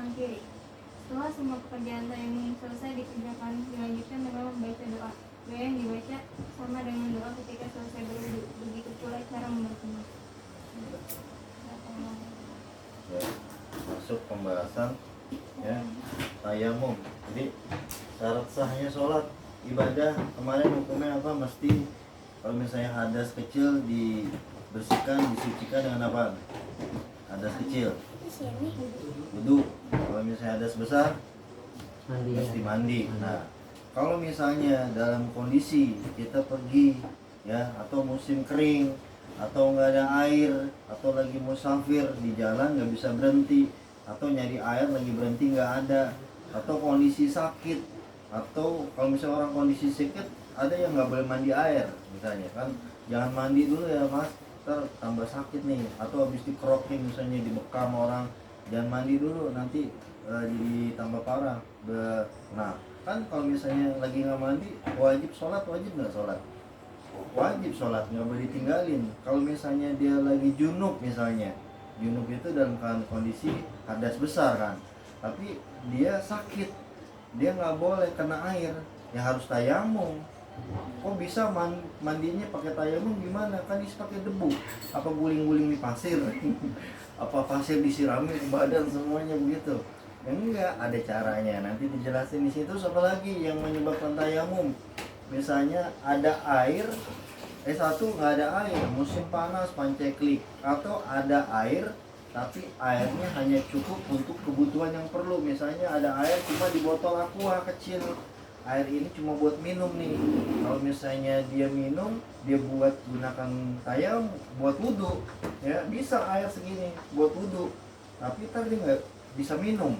kanan kiri. Setelah semua pekerjaan tayamum selesai dikerjakan, dilanjutkan dengan membaca doa. Doa yang dibaca sama dengan doa ketika selesai berwudu. Begitu pula cara mempertemuan. Ya, masuk pembahasan ya tayamum. Jadi syarat sahnya sholat ibadah kemarin hukumnya apa? Mesti kalau misalnya hadas kecil dibersihkan, disucikan dengan apa? Hadas kecil wudu. Kalau misalnya hadas besar mesti mandi. Nah, kalau misalnya dalam kondisi kita pergi ya atau musim kering atau nggak ada air atau lagi musafir di jalan nggak bisa berhenti atau nyari air lagi berhenti nggak ada atau kondisi sakit atau kalau misalnya orang kondisi sakit ada yang nggak boleh mandi air misalnya kan jangan mandi dulu ya mas ntar tambah sakit nih atau habis dikerokin misalnya dibekam orang jangan mandi dulu nanti jadi tambah parah. Nah kan kalau misalnya lagi nggak mandi wajib sholat wajib nggak sholat? Wajib sholat, nggak boleh ditinggalin. Kalau misalnya dia lagi junub misalnya, junub itu dalam kondisi hadas besar kan, tapi dia sakit, dia nggak boleh kena air, ya harus tayamum. Kok bisa mandinya pakai tayamum gimana? Kan bisa pakai debu, apa guling-guling di pasir, apa pasir disirami ke badan semuanya begitu? Ya enggak, ada caranya. Nanti dijelasin di situ. Apa lagi yang menyebabkan tayamum? Misalnya ada air, satu nggak ada air, musim panas panceklik, atau ada air tapi airnya hanya cukup untuk kebutuhan yang perlu. Misalnya ada air cuma di botol aqua kecil, air ini cuma buat minum nih. Kalau misalnya dia minum, dia buat gunakan tayamum buat wudhu, ya bisa air segini buat wudhu, tapi tadi nggak bisa minum.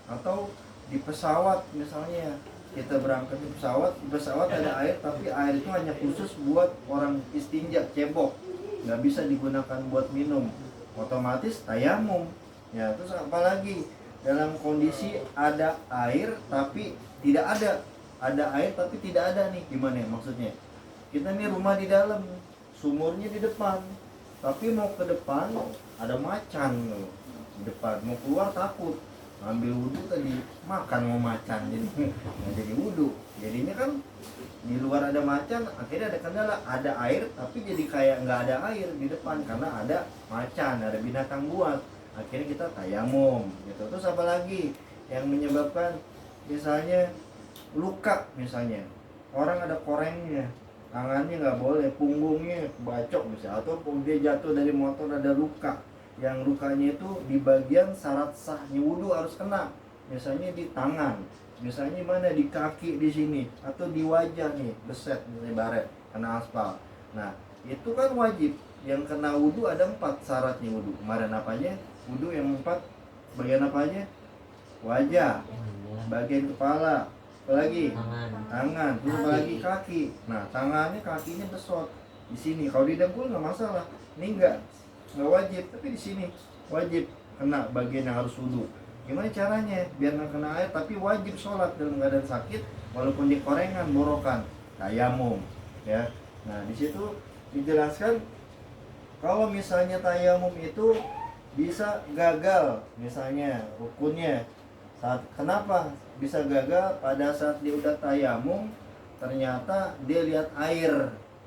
Atau di pesawat misalnya kita berangkat di pesawat ada air tapi air itu hanya khusus buat orang istinja cebok, nggak bisa digunakan buat minum, otomatis tayamum. Ya terus apalagi dalam kondisi ada air tapi tidak ada air tapi tidak ada nih, gimana ya maksudnya? Kita nih rumah di dalam, sumurnya di depan, tapi mau ke depan ada macan loh di depan, mau keluar takut ambil wudhu tadi makan mau macan jadi nggak jadi wudhu. Jadinya kan di luar ada macan, akhirnya ada kendala, ada air tapi jadi kayak nggak ada air di depan karena ada macan, ada binatang buas. Akhirnya kita tayamum gitu. Terus apa lagi yang menyebabkan misalnya luka, misalnya orang ada korengnya, tangannya nggak boleh, punggungnya bacok misalnya, atau dia jatuh dari motor ada luka, yang lukanya itu di bagian syarat sahnya wudhu harus kena, misalnya di tangan, misalnya mana di kaki di sini, atau di wajah nih beset misalnya baret kena aspal. Nah itu kan wajib, yang kena wudhu ada 4 syaratnya wudhu. Kemarin apanya wudhu yang 4 bagian apanya? Wajah, bagian kepala, apalagi tangan, terus apalagi kaki. Nah tangannya kakinya besot di sini, kalau di dengkul nggak masalah, ini nggak wajib, tapi di sini wajib kena bagian yang harus wudhu. Gimana caranya biar nggak kena air tapi wajib sholat dalam keadaan sakit walaupun di korengan borokan? Tayamum ya. Nah di situ dijelaskan kalau misalnya tayamum itu bisa gagal, misalnya rukunnya kenapa bisa gagal? Pada saat dia udah tayamum ternyata dia lihat air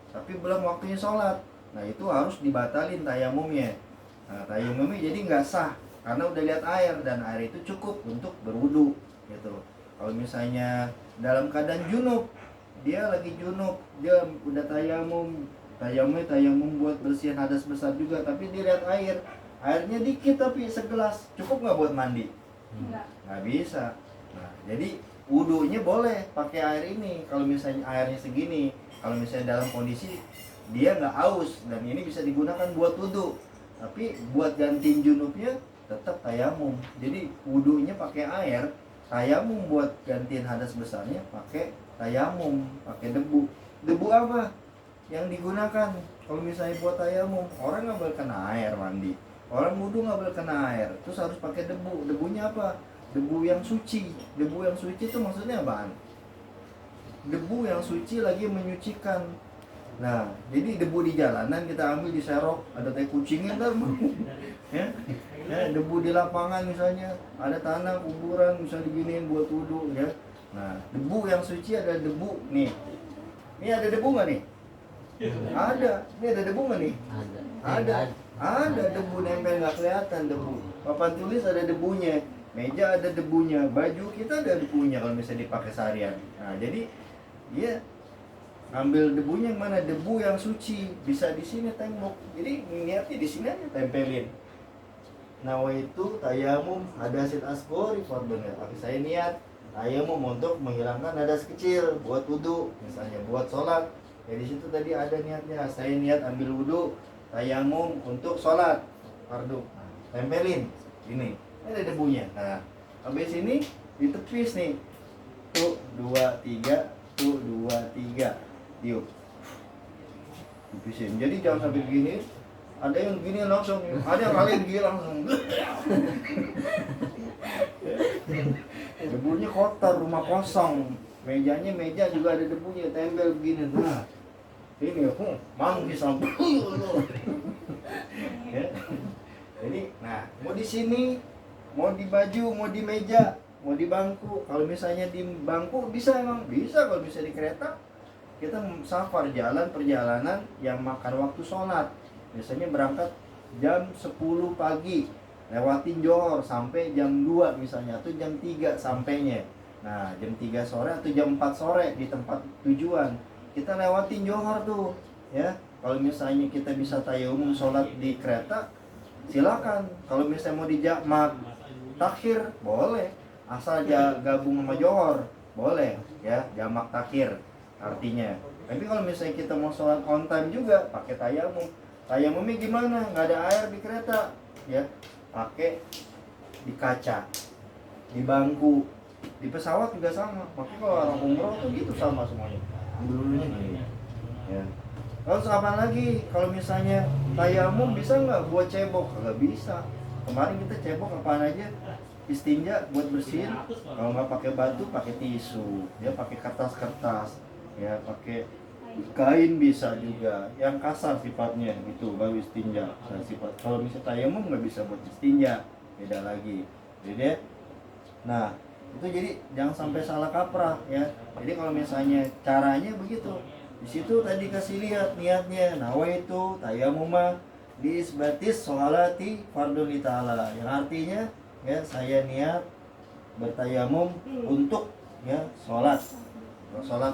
tapi belum waktunya sholat. Nah itu harus dibatalin tayamumnya. Nah tayamumnya jadi nggak sah karena udah lihat air dan air itu cukup untuk berwudu gitu. Kalau misalnya dalam keadaan junub, dia lagi junub, dia udah tayamum buat bersihin hadas besar juga, tapi dia lihat airnya dikit tapi segelas, cukup nggak buat mandi? Nggak bisa. Nah jadi wudunya boleh pakai air ini kalau misalnya airnya segini. Kalau misalnya dalam kondisi dia nggak haus dan ini bisa digunakan buat wudhu, tapi buat gantiin junubnya tetap tayamum. Jadi wudhunya pakai air, tayamum buat gantiin hadas besarnya pakai tayamum, pakai debu. Debu apa yang digunakan kalau misalnya buat tayamum? Orang nggak boleh kena air mandi, orang wudhu nggak boleh kena air, terus harus pakai debu. Debunya apa? Debu yang suci. Debu yang suci itu maksudnya apaan? Debu yang suci lagi menyucikan. Nah, jadi debu di jalanan kita ambil diserok, ada tai kucingnya ntar ya. Ya, debu di lapangan misalnya, ada tanah kuburan misalnya diginiin buat wudhu ya. Nah, debu yang suci ada debu nih. Ini ada debu nggak nih? Ada. Ini ada debu nggak nih? Ada. Ada debu nempel nggak kelihatan debu. Papan tulis ada debunya. Meja ada debunya. Baju kita ada debunya kalau misalnya dipakai seharian. Nah, jadi dia ambil debunya yang mana? Debu yang suci. Bisa di sini tembok. Jadi niatnya di sini aja tempelin. Nawaitu tayamum hadasil asghari fardun. Tapi saya niat tayamum untuk menghilangkan hadas kecil buat wudu, misalnya buat sholat. Ya di situ tadi ada niatnya. Saya niat ambil wudu, tayamum untuk sholat fardu. Nah, tempelin ini. Ada debunya. Nah, habis ini ditepis nih. Tuh 2 3, tuh 2 3. Tiup. Tepisin. Jadi jangan sampai begini. Ada yang gini langsung, ada yang kalian gini langsung. Debunya kotor, rumah kosong. Mejanya meja juga ada debunya, tempel begini. Nah, ini manggis sampai. Ya. Jadi, nah, mau di sini, mau di baju, mau di meja, mau di bangku. Kalau misalnya di bangku bisa emang bisa, kalau bisa di kereta kita safar jalan perjalanan yang makan waktu sholat. Biasanya berangkat jam 10 pagi, lewatin Johor sampai jam 2 misalnya, atau jam 3 sampainya. Nah, jam 3 sore atau jam 4 sore di tempat tujuan. Kita lewatin Johor tuh, ya. Kalau misalnya kita bisa tayamum sholat di kereta, silakan. Kalau misalnya mau dijamak takhir, boleh. Asal gabung sama Johor, boleh, ya, jamak takhir artinya. Tapi kalau misalnya kita mau sholat on time juga, pakai tayamum. Tayamumnya gimana? Nggak ada air di kereta, ya. Pakai di kaca, di bangku, di pesawat juga sama. Makanya kalau orang umroh tuh gitu sama semuanya. Dulunya gini, ya. Terus apa lagi? Kalau misalnya tayamum bisa nggak buat cebok? Nggak bisa. Kemarin kita cebok apaan aja? Istinja buat bersihin. Kalau nggak pakai batu, pakai tisu, ya, pakai kertas-kertas, ya, pakai kain bisa juga, yang kasar sifatnya itu baru istinja. Nah, sifat kalau misalnya tayamum nggak bisa buat istinja, beda lagi. Jadi, nah itu jadi jangan sampai salah kaprah ya. Jadi kalau misalnya caranya begitu, di situ tadi kasih lihat niatnya, nawaitu tayamuma di isbatis sholati fardhu ta'ala, yang artinya ya saya niat bertayamum untuk ya sholat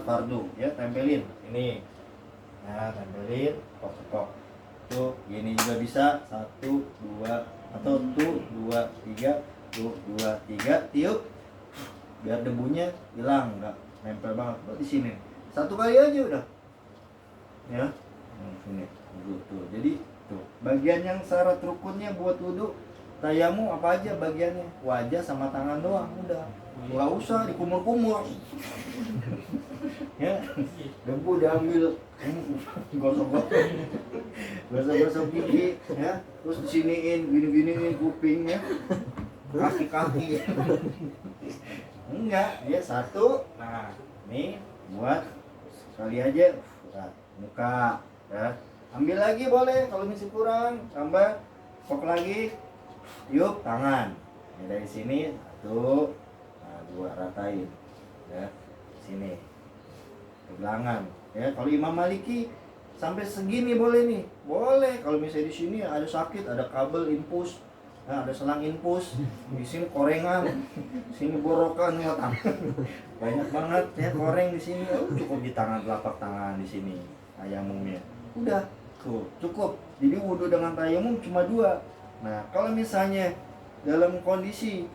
fardu, ya, tempelin ini, nah, tempelin pok tuh gini juga bisa, 1 2 atau tuh 2 3, tuh 2 3, tiup biar debunya hilang, nggak nempel banget. Di sini 1 kali aja udah, ya. Sini tuh, jadi tuh bagian yang syarat rukunnya buat wudu tayamum apa aja bagiannya? Wajah sama tangan doang, udah. Nggak usah dikumur-kumur. Ya, debu diambil, gosok-gosok gigi, ya, terus disiniin, gini-giniin kupingnya, kaki-kaki. Enggak, dia 1. Nah, ini buat sekali aja. Nah, muka, ya. Ambil lagi boleh, kalau masih kurang, tambah, pok lagi. Tiup tangan. Ya, dari sini 1, nah, 2 ratain, ya, sini ke gelangan, ya. Kalau Imam Maliki sampai segini boleh nih, boleh. Kalau misalnya di sini ada sakit, ada kabel infus, nah, ada selang infus, di sini korengan, sini borokan, ya, tangan banyak banget ya koreng di sini. Oh, cukup di tangan, telapak tangan di sini tayamumnya, udah tuh cukup. Jadi wudhu dengan tayamum cuma 2. Nah, kalau misalnya dalam kondisi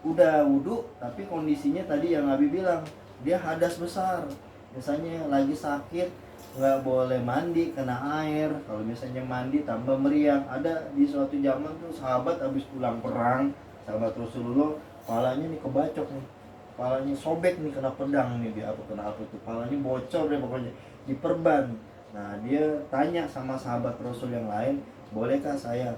udah wudhu tapi kondisinya tadi yang Nabi bilang dia hadas besar, misalnya lagi sakit, nggak boleh mandi kena air. Kalau misalnya mandi tambah meriang. Ada di suatu zaman tuh sahabat habis pulang perang, sahabat Rasulullah, kepalanya nih kebacok nih, kepalanya sobek nih, kena pedang nih, dia kena apa tuh, kepalanya bocor deh pokoknya, diperban. Nah, dia tanya sama sahabat Rasul yang lain, bolehkah saya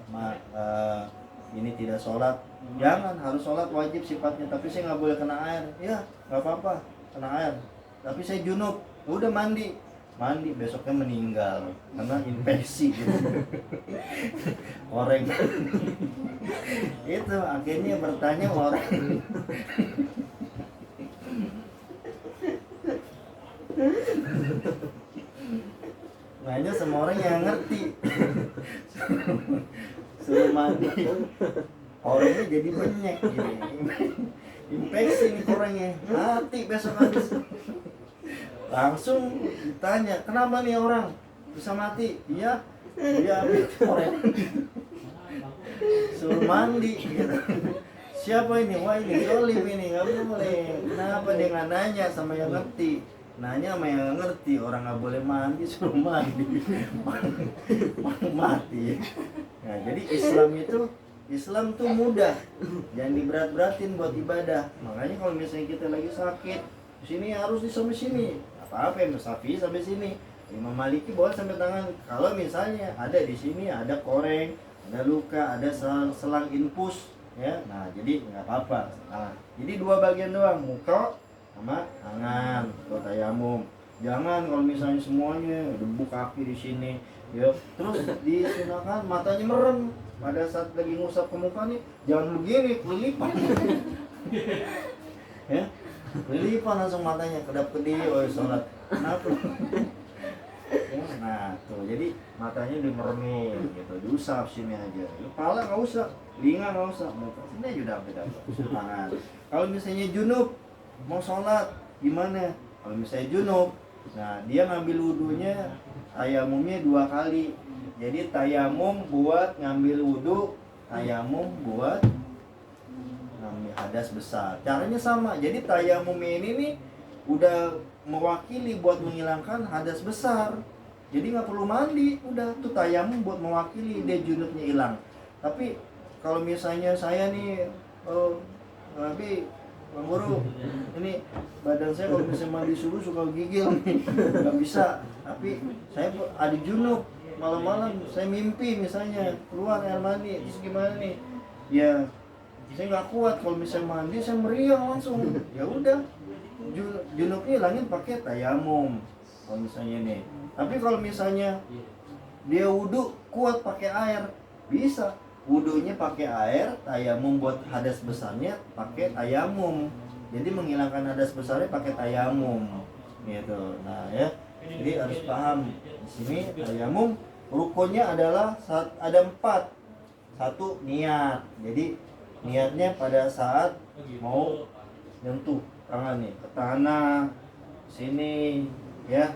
ini tidak sholat? Jangan, harus sholat wajib sifatnya, tapi saya nggak boleh kena air. Ya, nggak apa-apa kena air, tapi saya junub. Udah mandi. mandi besoknya meninggal karena infeksi gitu. Orang itu akhirnya bertanya orang nanya sama orang yang ngerti. Suruh mandi orangnya jadi banyak gini. Infeksi nih orangnya, mati besok habis. Langsung ditanya, kenapa nih orang bisa mati? Iya, dia habis orang. Suruh mandi gitu. Siapa ini? Wah ini Zolim ini, nggak boleh. Kenapa dia nggak nanya sama yang ngerti? Nanya sama yang nggak ngerti, orang nggak boleh mandi, suruh mandi. Mati. Nah, jadi Islam tuh mudah, jangan diberat-beratin buat ibadah. Makanya kalau misalnya kita lagi sakit, di sini harus sampai sini. Apa-apa yang Syafi'i sampai sini. Imam Maliki boleh sampai tangan. Kalau misalnya ada di sini ada koreng, ada luka, ada selang infus, ya. Nah, jadi nggak apa-apa. Nah, jadi dua bagian doang, muka sama tangan atau tayamum. Jangan kalau misalnya semuanya debu kaki di sini, ya. Terus disunahkan matanya merem. Pada saat lagi ngusap ke muka nih, jangan begini, kelilipan. Ya, kelilipan langsung matanya, kedap-kedip, oh sholat. Kenapa? Ya, nah, tuh, jadi matanya dimeremin, gitu, diusap sini aja. Kepala nggak usah, telinga nggak usah, muka sini aja udah dapat. Tangan. Kalau misalnya junub, mau sholat, gimana? Kalau misalnya junub, nah dia ngambil wudhunya, tayamumnya 2 kali. Jadi tayamum buat ngambil wudhu, tayamum buat ngambil hadas besar. Caranya sama. Jadi tayamum ini nih udah mewakili buat menghilangkan hadas besar. Jadi nggak perlu mandi, udah tuh tayamum buat mewakili dia junubnya hilang. Tapi kalau misalnya saya nih, tapi Bang Guru, ini badan saya kalau misalnya mandi subuh suka gigil nih, nggak bisa. Tapi saya ada junub. Malam-malam saya mimpi misalnya keluar air mandi, terus gimana nih? Ya saya nggak kuat kalau misalnya mandi, saya meriang langsung. Ya udah, junubnya hilangin pakai tayamum kalau misalnya nih. Tapi kalau misalnya dia wudhu kuat pakai air, bisa. Wudhunya pakai air, tayamum buat hadas besarnya pakai tayamum. Jadi menghilangkan hadas besarnya pakai tayamum, gitu. Nah ya, jadi harus paham di sini tayamum. Rukunnya adalah ada 4. 1 niat. Jadi niatnya pada saat mau nyentuh tangan nih ke tanah sini, ya.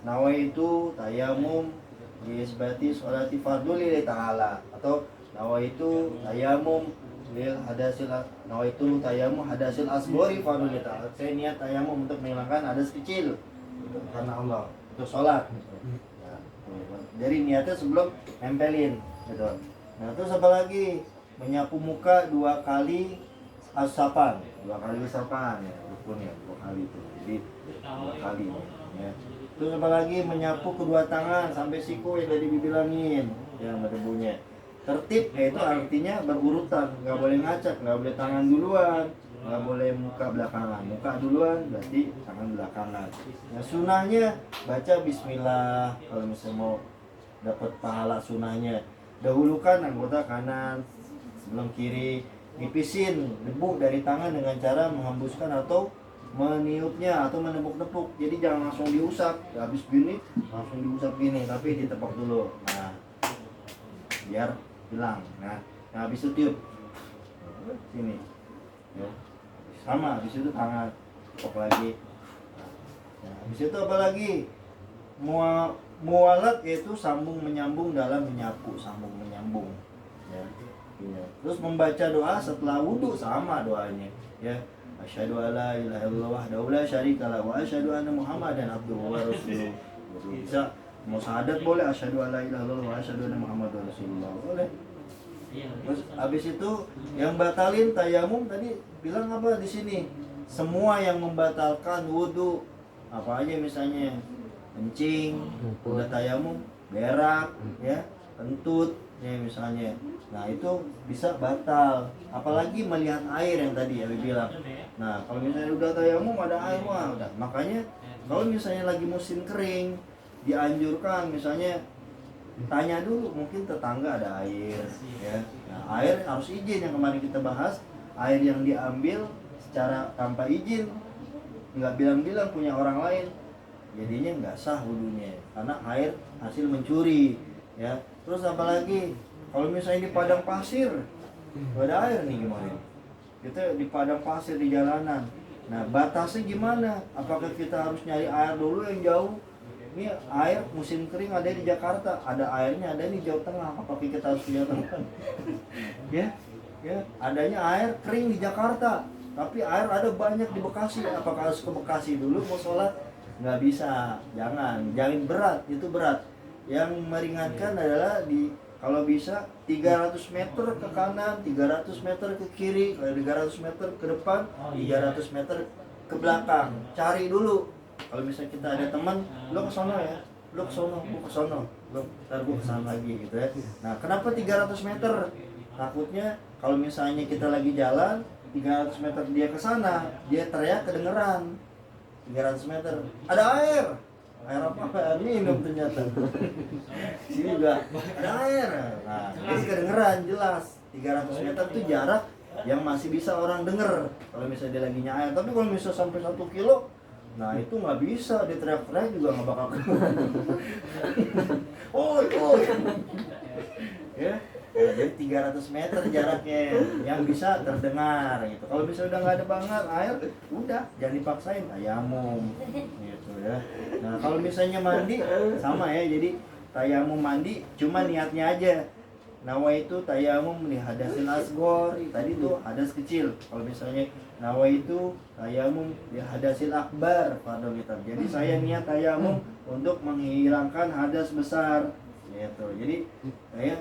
Nawaitu tayamum biisbati sholati fardhu lillahi ta'ala, atau nawaitu tayamum lil hadasil, nawaitu tayamum hadasil asghari fardhu lillahi ta'ala. Saya niat tayamum untuk menghilangkan hadas kecil karena Allah, untuk sholat. Jadi niatnya sebelum nempelin gitu. Nah terus apa lagi? Menyapu muka 2 kali asapan, 2 kali asapan ya, rukunnya 2 kali itu. Jadi 2 kali ya. Terus apa lagi? Menyapu kedua tangan sampai siku yang tadi dibilangin, yang berdebunya. Tertib itu artinya berurutan, nggak boleh ngacak, nggak boleh tangan duluan, nggak boleh muka belakangan. Muka duluan berarti tangan belakangan. Nah sunahnya baca bismillah kalau misalnya mau dapat pahala sunahnya. Dahulukan anggota kanan sebelum kiri, nipisin debu dari tangan dengan cara menghembuskan atau meniupnya atau menepuk-nepuk. Jadi jangan langsung diusap, habis gini langsung diusap gini, tapi ditepuk dulu. Nah, biar hilang. Nah habis itu tiup sini, ya. Sama, habis itu tangan tepuk lagi. Nah, habis itu apa lagi? Mualat yaitu sambung menyambung dalam menyapu, sambung menyambung, ya. Terus membaca doa setelah wudhu sama doanya, ya. Asyhadu alla ilaha illallah wahdahu la syarikalah wa asyhadu anna Muhammadan abduhu wa rasuluh. Bisa mau syahadat boleh, asyhadu alla ilaha illallah wa asyhadu anna Muhammadan rasulullah boleh. Terus habis itu yang batalin tayamum tadi bilang apa di sini? Semua yang membatalkan wudhu, apa aja misalnya kencing, udah tayamum, berak, ya, kentut, ya misalnya. Nah itu bisa batal. Apalagi melihat air yang tadi ya bilang. Nah kalau misalnya udah tayamum ada air, wah udah. Makanya kalau misalnya lagi musim kering, dianjurkan misalnya tanya dulu, mungkin tetangga ada air ya. Nah, air harus izin, yang kemarin kita bahas, air yang diambil secara tanpa izin, nggak bilang-bilang punya orang lain, jadinya nggak sah wudunya karena air hasil mencuri ya. Terus apalagi kalau misalnya di padang pasir nggak ada air nih, gimana kita di padang pasir di jalanan, nah batasnya gimana? Apakah kita harus nyari air dulu yang jauh? Ini air musim kering ada di Jakarta, ada airnya ada di Jawa Tengah, apakah kita harus ke Jawa Tengah? ya adanya air kering di Jakarta, tapi air ada banyak di Bekasi, apakah harus ke Bekasi dulu mau sholat? Nggak bisa, jangan berat, itu berat. Yang meringankan adalah kalau bisa 300 meter ke kanan, 300 meter ke kiri, 300 meter ke depan, 300 meter ke belakang. Cari dulu. Kalau misalnya kita ada teman, lo ke sono ya, lo ke sono, gua ke sono, ntar gua ke sana lagi gitu ya. Nah, kenapa 300 meter? Takutnya kalau misalnya kita lagi jalan 300 meter dia ke sana, dia teriak kedengeran. 300 meter, ada air apa? Air minum ternyata. Sini juga ada air. Nah, jadi kedengeran jelas. 300 meter itu jarak yang masih bisa orang denger kalau misalnya dia lagi air. Tapi kalau misalnya sampai 1 kilo, nah itu nggak bisa, dia teriak-teriak juga nggak bakal kedengeran. Oi. Ya. Nah, jadi 300 meter jaraknya yang bisa terdengar gitu. Kalau misalnya udah nggak ada banget air, udah jangan dipaksain, tayamum gitu ya. Nah kalau misalnya mandi sama ya, jadi tayamum mandi cuma niatnya aja. Nawa itu tayamum li hadasil asghar, tadi tuh hadas kecil. Kalau misalnya nawa itu tayamum li hadasil akbar, pardon kita. Jadi saya niat tayamum untuk menghilangkan hadas besar. Gitu. Jadi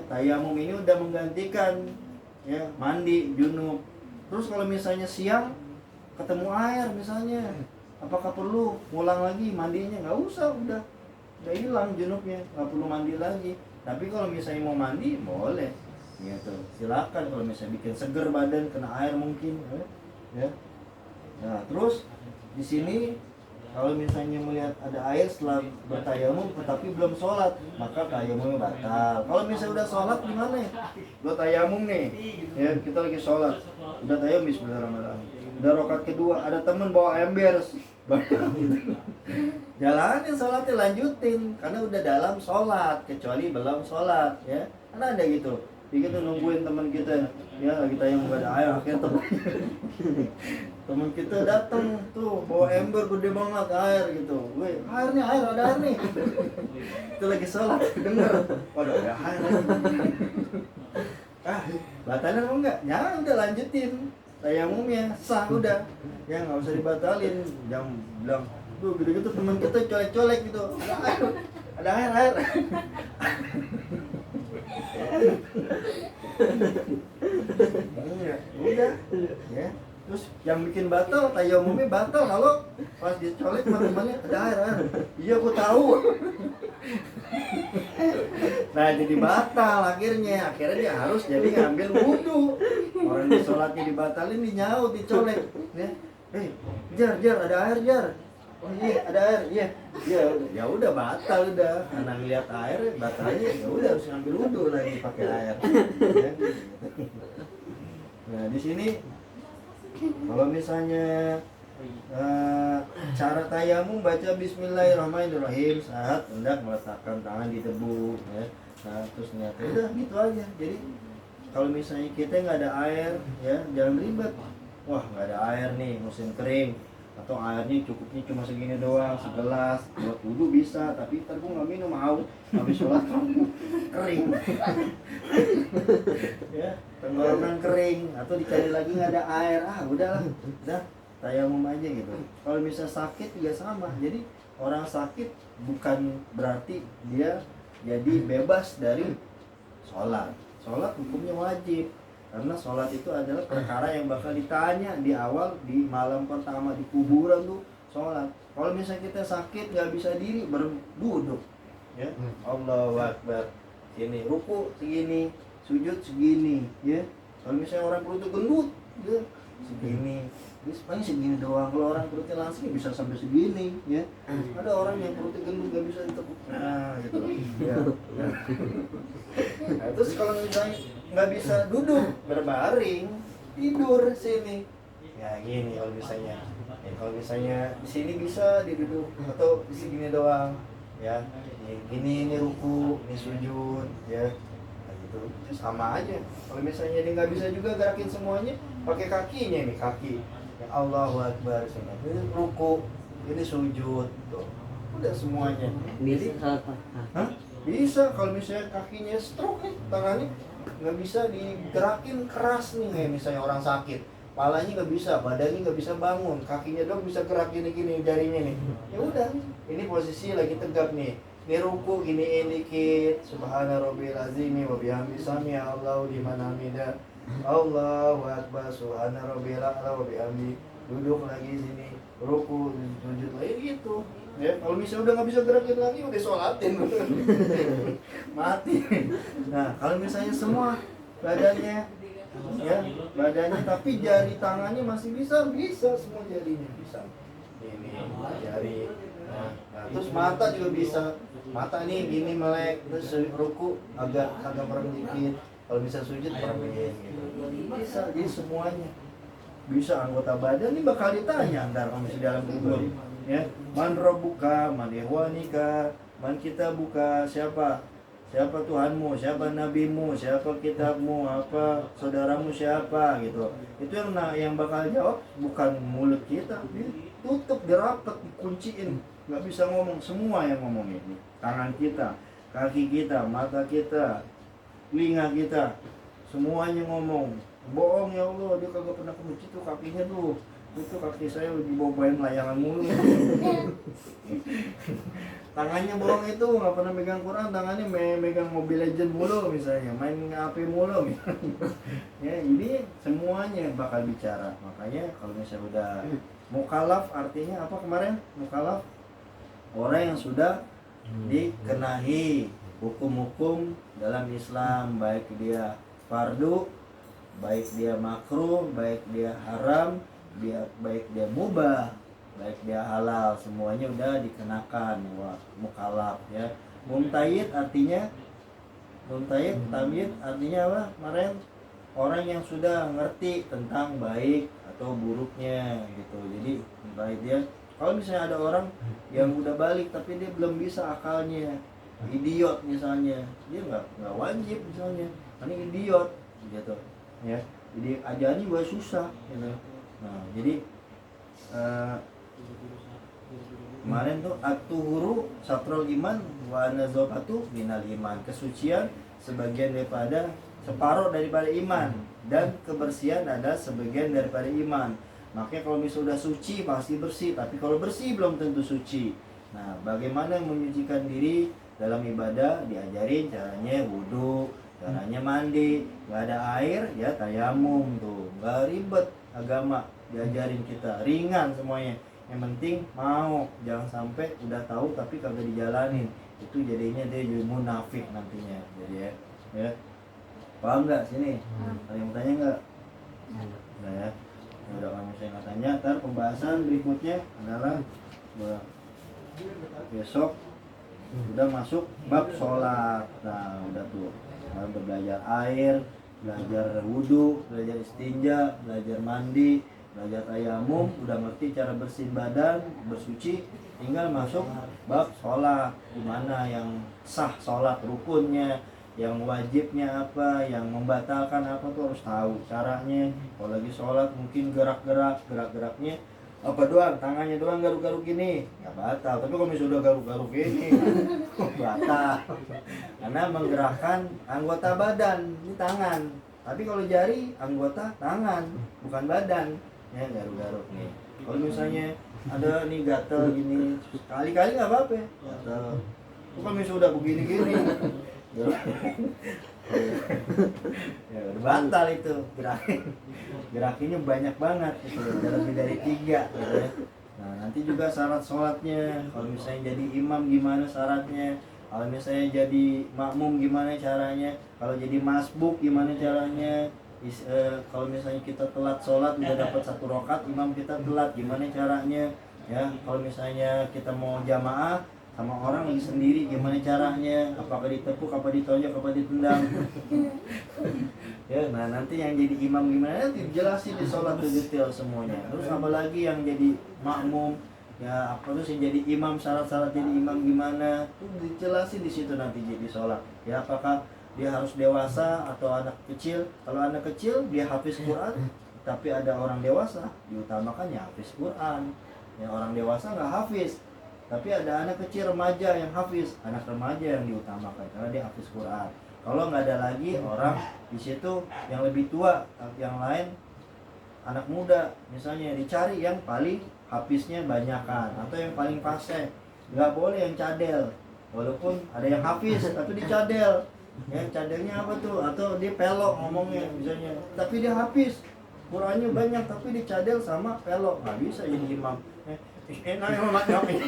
tayamum ini udah menggantikan ya mandi junub. Terus kalau misalnya siang ketemu air misalnya, apakah perlu ngulang lagi mandinya? Nggak usah, udah hilang junubnya, nggak perlu mandi lagi. Tapi kalau misalnya mau mandi boleh, gitu. Silakan kalau misalnya bikin seger badan kena air mungkin, ya. Nah terus di sini kalau misalnya melihat ada air setelah bertayamum tetapi belum sholat, maka tayamumnya batal. Kalau misalnya udah sholat gimana ya? Udah tayamum nih, ya kita lagi sholat, udah tayamum bismillahirrahmanirrahim. Udah rakaat kedua, ada temen bawa ember, jalanin sholatnya, lanjutin, karena udah dalam sholat, kecuali belum sholat, ya. Karena ada gitu. Jadi kita nungguin teman kita, ya lagi tayang nggak ada air, akhirnya teman kita datang tuh bawa ember gede banget air gitu. Weh, air ada air nih. Itu lagi sholat, denger, waduh ada air lagi. Batalin apa enggak? Jangan, udah lanjutin tayamumnya, sah udah. Ya nggak usah dibatalin. Jangan bilang, tuh gitu-gitu teman kita colek-colek gitu. Ada air. Udah ya. Terus yang bikin batal tayamumnya batal kalau pas dicolek teman-temannya ada air. Iya aku tahu. Nah jadi batal akhirnya dia harus jadi ngambil wudu. Orang di sholatnya dibatalin, dinyaut, dicolek ya. Jar ada air jar. Oh iya ada air, iya. Ya udah batal udah. Karena ngeliat air batalnya, ya udah harus ngambil wudu lagi pakai air. Ya. Nah di sini kalau misalnya cara tayamum baca bismillahirrahmanirrahim saat hendak meletakkan tangan di debu ya. Nah terus niat udah gitu aja. Jadi kalau misalnya kita nggak ada air ya jangan ribet. Wah nggak ada air nih musim kering, atau airnya cukupnya cuma segini doang, segelas buat wudhu bisa, tapi ntar gue nggak minum, mau habis sholat kering. Ya tenggorokan kering, atau dicari lagi nggak ada air, udahlah, udah tayamum aja gitu. Kalau bisa sakit juga sama. Jadi orang sakit bukan berarti dia jadi bebas dari sholat. Sholat hukumnya wajib, karena sholat itu adalah perkara yang bakal ditanya di awal, di malam pertama di kuburan tuh sholat. Kalau misalnya kita sakit nggak bisa diri, berduduk ya, Allahu Akbar, ini ruku segini, sujud segini ya. Kalau misalnya orang perut gendut ya segini, Jadi paling segini doang. Kalau orang perutnya langsing bisa sampai segini, ya. Ada orang yang perutnya gendut nggak bisa ditekuk, nah gitu. Ya. Nah, terus kalau misalnya nggak bisa duduk, berbaring, tidur sini. Ya gini kalau misalnya. Ya, kalau misalnya di sini bisa diduduk atau di sini doang, ya. Ini ruku, ini sujud, ya. Nah, gitu. Itu sama aja. Kalau misalnya dia nggak bisa juga gerakin semuanya, pakai kakinya nih, kaki. Ya Allahu Akbar, ini ruku, ini sujud, tuh. Udah semuanya. Bisa salat Pak? Hah? Bisa kalau misalnya kakinya stroke nih, tangannya nggak bisa digerakin keras nih, kayak misalnya orang sakit, palanya nggak bisa, badannya nggak bisa bangun, kakinya dong bisa gerak gini jarinya nih. Ya udah, ini posisi lagi tegap nih. Ini ruku giniin dikit, subhana rabbil azim wa bihamdi sami Allahu liman hamidah. Allahu akbar, subhana rabbil a'la wa bihamdi. Duduk lagi sini, ruku, sujud lagi gitu. Ya, kalau misalnya udah nggak bisa gerakin lagi, udah sholatin. Mati. Nah, kalau misalnya semua badannya, ya badannya, tapi jari tangannya masih bisa semua jarinya bisa. Ini jari. Nah, terus mata juga bisa. Mata nih gini melek, terus ruku agak merem dikit. Kalau bisa sujud meremin gitu. Bisa, jadi semuanya. Bisa anggota badan ini bakal ditanya ntar kalau misalnya dalam kubur. Ya, man rabbuka, man ihwanika, man kitabuka, siapa Tuhanmu, siapa nabimu, siapa kitabmu, apa saudaramu siapa gitu. Itu yang bakal jawab bukan mulut kita, ditutup, dirapat, dikunciin, nggak bisa ngomong. Semua yang ngomong ini, tangan kita, kaki kita, mata kita, telinga kita, semuanya ngomong. Bohong ya Allah, dia kagak pernah ke masjid tuh kakinya tuh. Itu kaki saya dibawain layangan mulu. Tangannya bohong itu, nggak pernah megang Quran, tangannya megang Mobile Legend mulu misalnya, main HP mulu. Ya, ini semuanya bakal bicara. Makanya kalau misalnya udah mukallaf, artinya apa kemarin? Mukallaf orang yang sudah dikenahi hukum-hukum dalam Islam, baik dia fardu, baik dia makruh, baik dia haram, baik dia mubah, baik dia halal, semuanya udah dikenakan. Wah, mukallaf ya. Mumtayid tamyiz artinya apa? Kemarin orang yang sudah ngerti tentang baik atau buruknya gitu. Jadi baik dia, kalau misalnya ada orang yang udah balik tapi dia belum bisa akalnya, idiot misalnya, dia nggak wajib misalnya, ini idiot gitu ya. Jadi ajaran juga susah gitu. Nah, jadi kemarin tuh at-tuhuru satrul iman wa nazafatu minal iman. Kesucian sebagian daripada, separuh daripada iman, dan kebersihan ada sebagian daripada iman. Makanya kalau misalnya sudah suci pasti bersih, tapi kalau bersih belum tentu suci. Nah, bagaimana menyucikan diri dalam ibadah? Diajarin caranya wudu, caranya mandi, nggak ada air ya tayamum tuh, nggak ribet agama, diajarin kita ringan semuanya. Yang penting mau, jangan sampai udah tahu tapi kagak dijalanin, itu jadinya dia jadi munafik nantinya. Jadi ya paham nggak sini? Ada yang tanya nggak? Nah ya, udah kamu saya nggak tanya. Ntar pembahasan berikutnya adalah besok udah masuk bab sholat. Nah udah tuh, udah belajar air, belajar wudhu, belajar istinja, belajar mandi, belajar tayamum, udah ngerti cara bersihin badan, bersuci. Tinggal masuk bab sholat, gimana yang sah sholat, rukunnya, yang wajibnya apa, yang membatalkan apa tuh harus tahu caranya. Kalau lagi sholat mungkin gerak-geraknya apa doang, tangannya doang garuk-garuk gini, nggak batal. Tapi kalau misalnya udah garuk-garuk gini, batal. Karena menggerakkan anggota badan, ini tangan. Tapi kalau jari, anggota tangan, bukan badan. Ya, garuk-garuk nih. Kalau misalnya ada nih gatel gini, kali-kali nggak apa-apa, gatel. Kalau misalnya udah begini-gini, ya udah batal itu, gerakinnya banyak banget gitu, lebih dari 3 gitu ya. Nah nanti juga syarat sholatnya, kalau misalnya jadi imam gimana syaratnya, kalau misalnya jadi makmum gimana caranya, kalau jadi masbuk gimana caranya, kalau misalnya kita telat sholat udah dapat 1 rakaat, imam kita telat, gimana caranya? Ya, kalau misalnya kita mau jamaah sama orang lagi sendiri, gimana caranya? Apakah ditepuk, apa ditonjok, apa ditendang? Ya, nah nanti yang jadi imam gimana? Nanti dijelasin di sholat tuh detail semuanya. Terus apalagi yang jadi makmum, ya apa terus yang jadi imam, syarat-syarat jadi imam gimana? Tuh dijelasin di situ nanti jadi sholat. Ya, apakah dia harus dewasa atau anak kecil? Kalau anak kecil dia hafiz Quran, tapi ada orang dewasa diutamakan ya hafiz Quran. Yang orang dewasa nggak hafiz, tapi ada anak kecil remaja yang hafiz, anak remaja yang diutamakan karena dia hafiz Quran. Kalau nggak ada lagi orang di situ yang lebih tua, yang lain anak muda, misalnya dicari yang paling hafiznya banyakan atau yang paling fasih. Nggak boleh yang cadel, walaupun ada yang hafiz tapi dicadel. Ya, cadelnya apa tuh? Atau dia pelok ngomongnya misalnya, tapi dia hafiz Qurannya banyak tapi dicadel sama pelok, nggak bisa jadi imam. Enak yang maknya ini.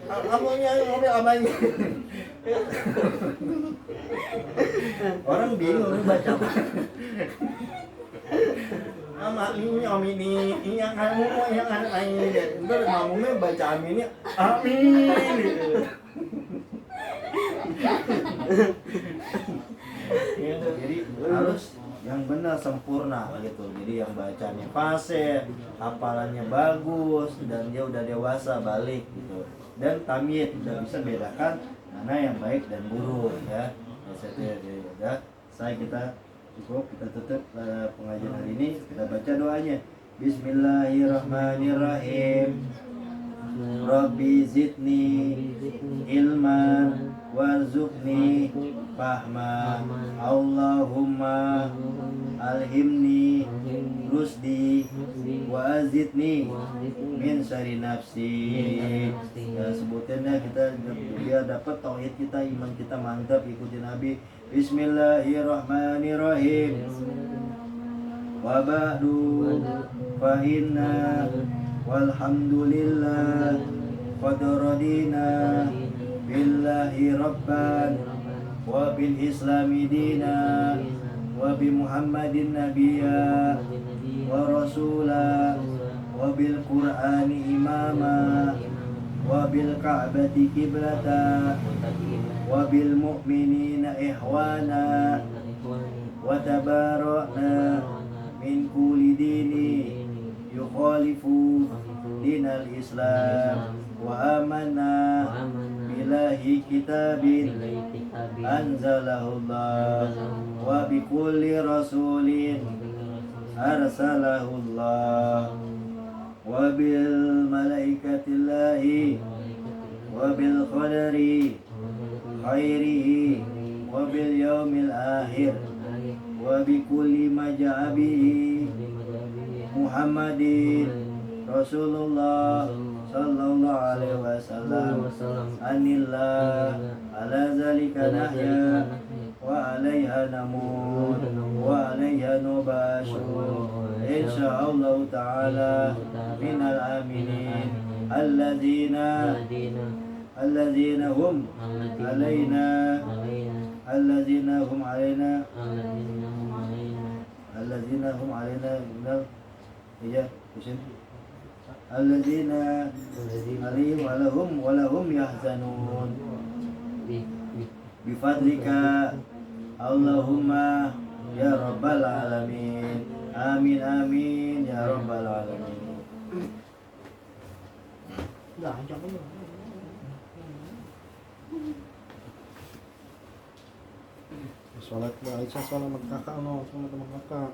Amanya ngomel amanya. Orang bingung baca apa. Amak ini om ini yang lain. Ntar mamumnya baca aminnya amin gitu. Gitu. Jadi harus yang benar sempurna gitu. Jadi yang bacanya fasih, hafalannya bagus, dan dia udah dewasa balik gitu. Dan tamyiz udah bisa bedakan mana yang baik dan buruk ya. Ya, saya kita cukup, kita tutup pengajian hari ini, kita baca doanya. Bismillahirrahmanirrahim. Rabbi zidni ilman warzuqni fahma. Allahumma alhimni rusdi wa azidni min syarri nafsi. Ya, sebutannya kita biar dapat tauhid kita, iman kita mantap, ikuti Nabi. Bismillahirrahmanirrahim. Wa ba'du fa inna walhamdulillah qad radina billahi rabban wa bil islami dina wa bi muhammadin nabiyya wa rasula wa bil qur'ani imama wa bil ka'bati qiblata wa bil mu'minina ihwana wa tabarakna min kulli dini yukhalifu dinal islam wa amanna billahi kitabin anzalahullah wa bi kulli rasulin arsalahullah wa bil malaikatillahi wa bil qadari khairihi wa bil yaumil akhir wa bi kulli majabihi Muhammadin Rasulullah sallallahu alaihi wasallam anillah ala zalika nahya wa alaiha namut wa alaiha nubashur insyaallah ta'ala minal aminin alladzina hum alaina minal iya kusin alladzina alaihim walahum yahzanun bifadlika Allahumma ya rabbal alamin. Amin amin ya rabbal alamin. Sholat Aisyah, sholat kakak, no, sholat sama kakak.